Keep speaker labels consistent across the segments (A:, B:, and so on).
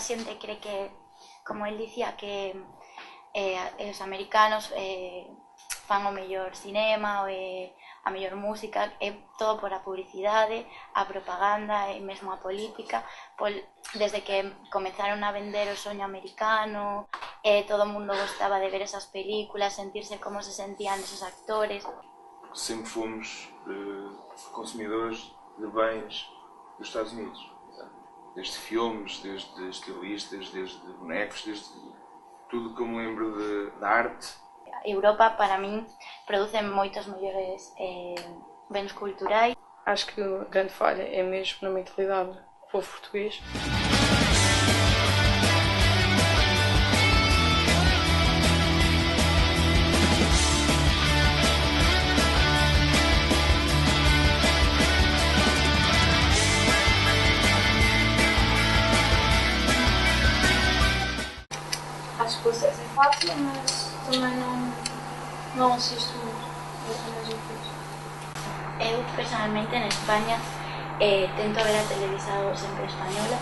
A: xente cree que, como el dicía, que os americanos fan o mellor cinema, a mellor música, é todo por a publicidade, a propaganda e mesmo a política, desde que comenzaron a vender o soño americano, todo o mundo gostaba de ver esas películas, sentirse como se sentían esos actores.
B: Sempre fomos consumidores de bens dos Estados Unidos, desde filmes, desde estilistas, desde bonecos, desde tudo que eu me lembro da arte.
A: Europa, para min, produce moitos mellores bens culturais.
C: Acho que a grande falha é mesmo na mentalidade do povo português.
D: Acho que o acesso é fácil, mas também não assisto muito.
A: Eu, personalmente, en España, tento ver a televisão sempre española.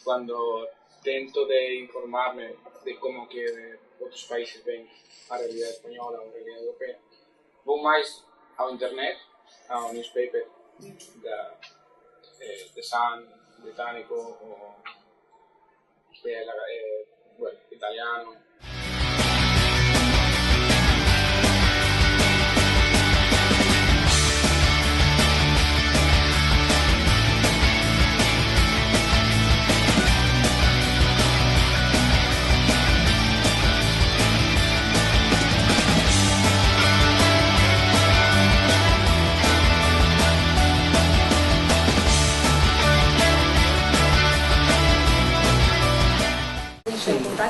E: Cuando tento de informarme de cómo que otros países ven a realidad española ou a realidad europea, vou máis ao internet, ao newspaper de Sun, británico ou italiano.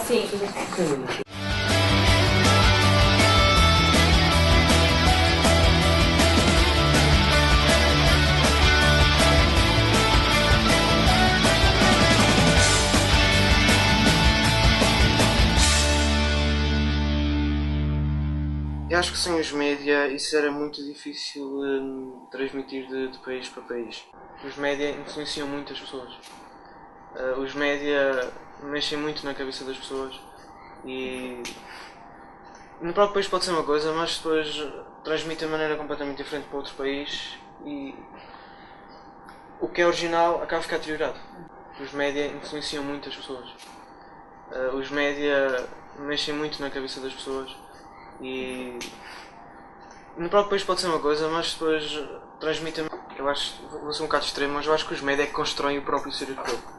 D: Sim.
F: Eu acho que sem os média isso era muito difícil transmitir de país para país. Os média influenciam muito as pessoas. Os média mexem muito na cabeça das pessoas e no próprio país pode ser uma coisa, mas depois transmite de maneira completamente diferente para outro país e o que é original acaba a ficar deteriorado. Os média influenciam muito as pessoas. Os média mexem muito na cabeça das pessoas e no próprio país pode ser uma coisa, mas depois transmitem. Eu acho, vou ser um bocado extremo, mas eu acho que os média é que constroem o próprio seriado.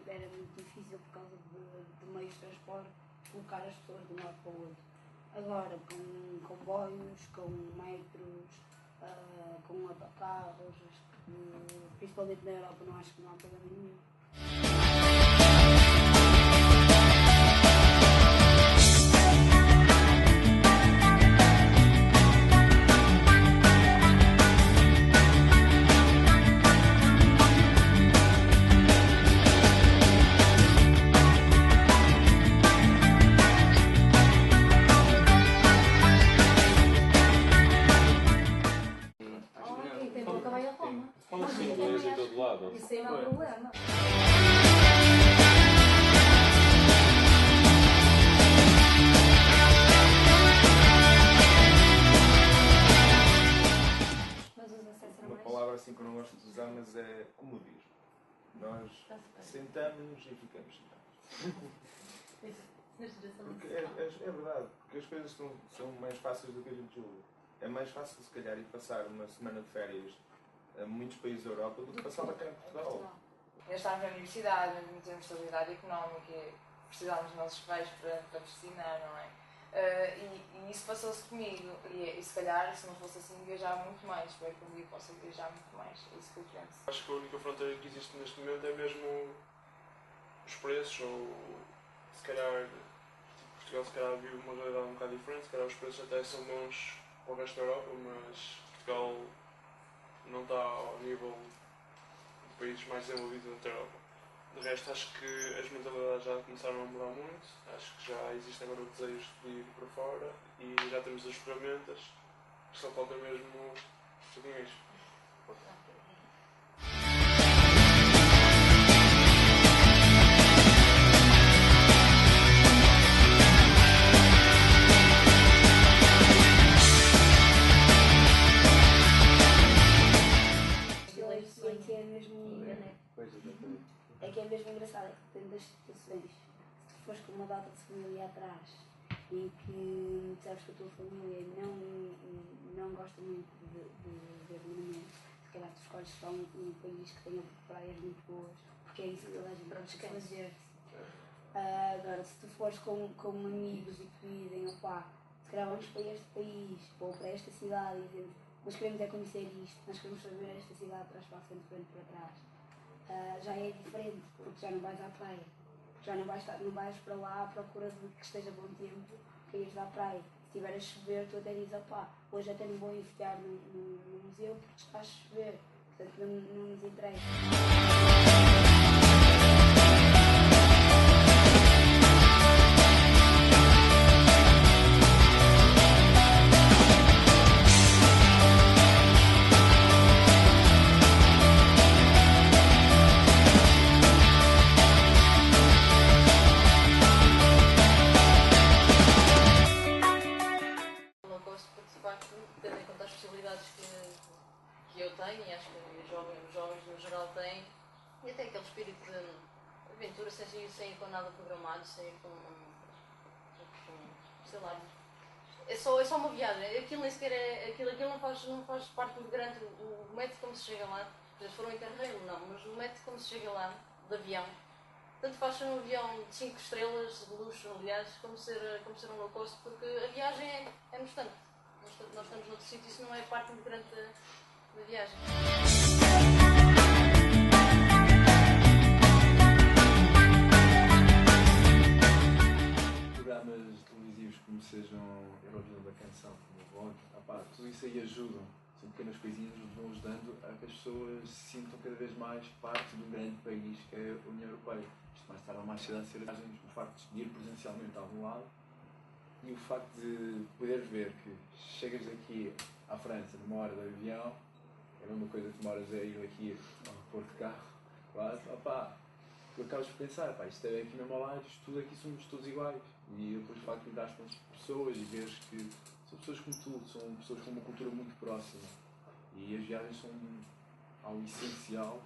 D: Era muito difícil por causa de meios de transporte colocar as pessoas de um lado para o outro. Agora, com comboios, com metros, com autocarros, principalmente na Europa, não acho que não há problema nenhum. Isso aí não é problema.
B: Uma palavra assim que eu não gosto de usar, mas é comodismo. Nós sentamos-nos e ficamos sentados. Porque é verdade, porque as coisas são mais fáceis do que a gente julga. É mais fácil, se calhar, ir passar uma semana de férias a muitos países da Europa do que passá-la cá em Portugal.
G: Ainda estamos na universidade, não temos estabilidade económica, precisávamos dos nossos pais para patrocinar, não é? E isso passou-se comigo, e se calhar, se não fosse assim, viajava muito mais. Espero que um dia possa viajar muito mais, é isso que eu penso.
H: Acho que a única fronteira que existe neste momento é mesmo os preços, ou se calhar Portugal se calhar vive uma realidade um bocado diferente, se calhar os preços até são bons para o resto da Europa, mas Portugal não está ao nível de países mais desenvolvidos da Europa. De resto, acho que as mentalidades já começaram a mudar muito, acho que já existe agora o desejo de ir para fora e já temos as ferramentas, só falta mesmo o dinheiro.
D: É que é mesmo engraçado, é que depende das situações. Se tu fores com uma data de família atrás e que sabes que a tua família não gosta muito de ver monumento, se calhar tu escolhes só um país que tenha praias muito boas, porque é isso que toda a gente quer fazer. Agora, se tu fores com amigos e que dizem, opá, se calhar vamos para este país ou para esta cidade e dizem, nós queremos é conhecer isto, nós queremos saber esta cidade de trás para a frente, frente para trás. Já é diferente, porque já não vais à praia, já não vais para lá à procura de que esteja bom tempo para ires à praia. Se estiver a chover, tu até dizes, opá, hoje até não vou enfiar no museu porque está a chover, portanto não nos interessa.
I: Que eu tenho, e acho que os jovens no geral têm, e até aquele espírito de aventura sem ir com nada programado, sem ir com sei lá, é só uma viagem, aquilo nem sequer é, aquilo não faz parte muito grande, o método como se chega lá, se for um Interrail não, mas o método como se chega lá, de avião, tanto faz ser um avião de 5 estrelas, de luxo, aliás, como ser um low cost, porque a viagem é constante. Nós estamos noutro sítio, isso não é parte muito grande da viagem.
J: Programas televisivos como sejam Eurovisão da Canção, como o Vogue, tudo isso aí ajuda. São pequenas coisinhas que vão ajudando a que as pessoas se sintam cada vez mais parte de um grande país que é a União Europeia. Isto mais tarde ou mais cedo a ser o facto de ir presencialmente a algum lado e o facto de poderes ver que chegas aqui à França numa hora de avião, é a mesma coisa que demoras a ir aqui ao Porto de carro, quase, tu acabas por pensar, isto é aqui mesmo ao lado, isto tudo aqui somos todos iguais. E depois o facto de lidares com as pessoas e veres que são pessoas como tu, são pessoas com uma cultura muito próxima. E as viagens são algo essencial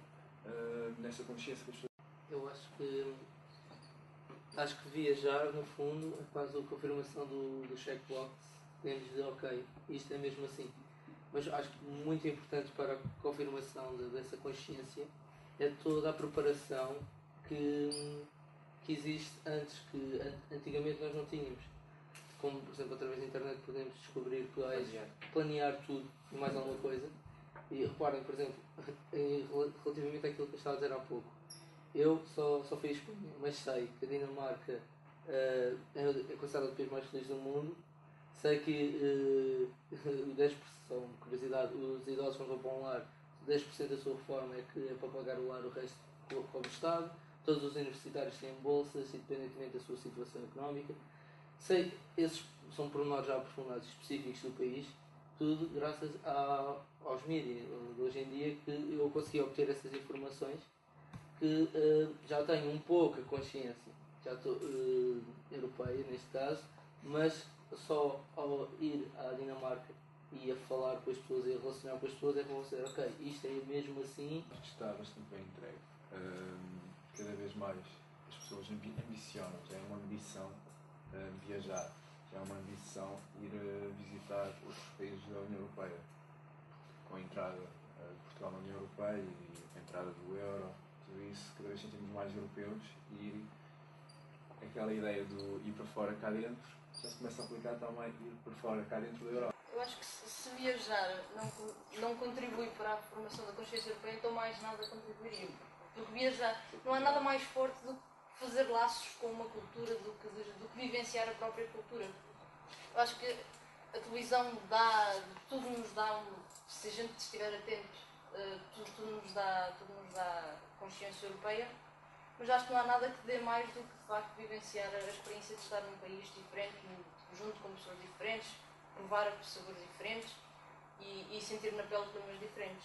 J: nessa consciência que as pessoas.
K: Eu acho que viajar, no fundo, é quase a confirmação do checkbox. Podemos dizer, ok, isto é mesmo assim. Mas acho que muito importante para a confirmação dessa consciência é toda a preparação que existe antes, que antigamente nós não tínhamos. Como, por exemplo, através da internet podemos descobrir planear tudo e mais alguma coisa. E reparem, por exemplo, relativamente àquilo que eu estava a dizer há pouco, eu só fui a Espanha, mas sei que a Dinamarca é considerado o país mais feliz do mundo. Sei que 10%, só uma curiosidade, os idosos quando vão para um lar, 10% da sua reforma é para pagar o lar, o resto como Estado. Todos os universitários têm bolsas, independentemente da sua situação económica. Sei que esses são pormenores já aprofundados específicos do país, tudo graças aos mídias de hoje em dia, que eu consegui obter essas informações, que já tenho um pouco a consciência, já estou europeia neste caso, mas só ao ir à Dinamarca e a falar com as pessoas e a relacionar com as pessoas é que vou dizer, ok, isto é mesmo assim.
J: Acho que está bastante bem entregue. Cada vez mais as pessoas pessoas ambicionam, já é uma ambição viajar, já é uma ambição ir visitar outros países da União Europeia. Com a entrada de Portugal na União Europeia e a entrada do euro, tudo isso, cada vez sentimos mais europeus e aquela ideia do ir para fora cá dentro já se começa a aplicar também ir para fora cá dentro da Europa.
I: Eu acho que se viajar não contribui para a formação da consciência europeia, então mais nada contribuiria. Porque viajar não há nada mais forte do que fazer laços com uma cultura, do que vivenciar a própria cultura. Eu acho que a televisão tudo nos dá, se a gente estiver atento, tudo nos dá consciência europeia, mas acho que não há nada que dê mais do que de facto vivenciar a experiência de estar num país diferente, junto com pessoas diferentes, provar sabores diferentes e sentir na pele climas diferentes.